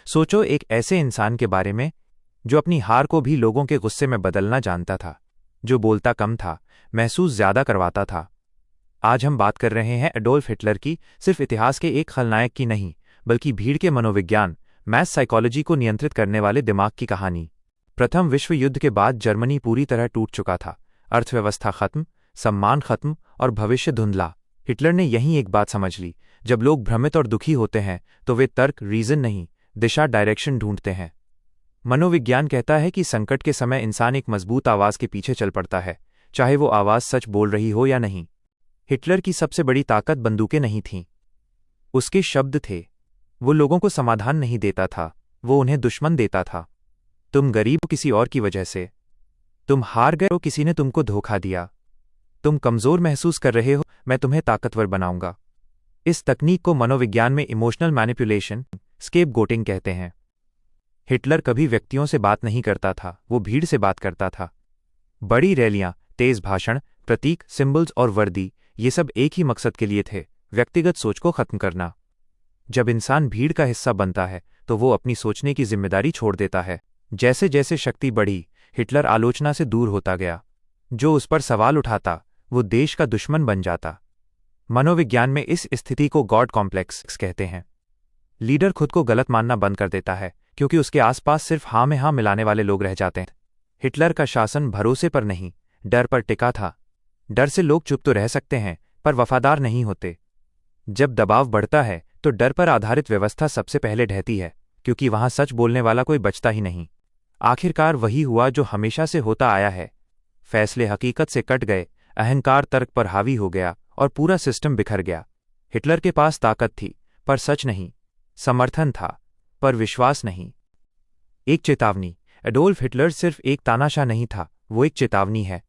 सोचो एक ऐसे इंसान के बारे में जो अपनी हार को भी लोगों के गुस्से में बदलना जानता था, जो बोलता कम था, महसूस ज्यादा करवाता था। आज हम बात कर रहे हैं एडोल्फ हिटलर की, सिर्फ इतिहास के एक खलनायक की नहीं, बल्कि भीड़ के मनोविज्ञान, मैस साइकोलॉजी को नियंत्रित करने वाले दिमाग की कहानी। प्रथम विश्व युद्ध के बाद जर्मनी पूरी तरह टूट चुका था, अर्थव्यवस्था खत्म, सम्मान खत्म और भविष्य धुंधला। हिटलर ने यहीं एक बात समझ ली, जब लोग भ्रमित और दुखी होते हैं तो वे तर्क, रीजन नहीं, दिशा, डायरेक्शन ढूंढते हैं। मनोविज्ञान कहता है कि संकट के समय इंसान एक मजबूत आवाज के पीछे चल पड़ता है, चाहे वो आवाज सच बोल रही हो या नहीं। हिटलर की सबसे बड़ी ताकत बंदूकें नहीं थीं, उसके शब्द थे। वो लोगों को समाधान नहीं देता था, वो उन्हें दुश्मन देता था। तुम गरीब हो किसी और की वजह से, तुम हार गए हो किसी ने तुमको धोखा दिया, तुम कमजोर महसूस कर रहे हो, मैं तुम्हें ताकतवर बनाऊंगा। इस तकनीक को मनोविज्ञान में इमोशनल मैनिपुलेशन, स्केपगोटिंग कहते हैं। हिटलर कभी व्यक्तियों से बात नहीं करता था, वो भीड़ से बात करता था। बड़ी रैलियां, तेज भाषण, प्रतीक, सिंबल्स और वर्दी, ये सब एक ही मकसद के लिए थे, व्यक्तिगत सोच को खत्म करना। जब इंसान भीड़ का हिस्सा बनता है तो वो अपनी सोचने की जिम्मेदारी छोड़ देता है। जैसे जैसे शक्ति बढ़ी, हिटलर आलोचना से दूर होता गया। जो उस पर सवाल उठाता वो देश का दुश्मन बन जाता। मनोविज्ञान में इस स्थिति को गॉड कॉम्प्लेक्स कहते हैं। लीडर खुद को गलत मानना बंद कर देता है क्योंकि उसके आसपास सिर्फ हाँ में हाँ मिलाने वाले लोग रह जाते हैं। हिटलर का शासन भरोसे पर नहीं, डर पर टिका था। डर से लोग चुप तो रह सकते हैं पर वफादार नहीं होते। जब दबाव बढ़ता है तो डर पर आधारित व्यवस्था सबसे पहले ढहती है, क्योंकि वहां सच बोलने वाला कोई बचता ही नहीं। आखिरकार वही हुआ जो हमेशा से होता आया है। फैसले हकीकत से कट गए, अहंकार तर्क पर हावी हो गया और पूरा सिस्टम बिखर गया। हिटलर के पास ताकत थी पर सच नहीं, समर्थन था पर विश्वास नहीं। एक चेतावनी। एडोल्फ हिटलर सिर्फ एक तानाशाह नहीं था, वो एक चेतावनी है।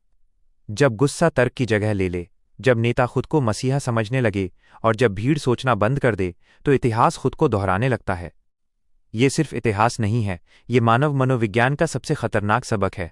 जब गुस्सा तर्क की जगह ले ले, जब नेता खुद को मसीहा समझने लगे और जब भीड़ सोचना बंद कर दे, तो इतिहास खुद को दोहराने लगता है। ये सिर्फ इतिहास नहीं है, ये मानव मनोविज्ञान का सबसे खतरनाक सबक है।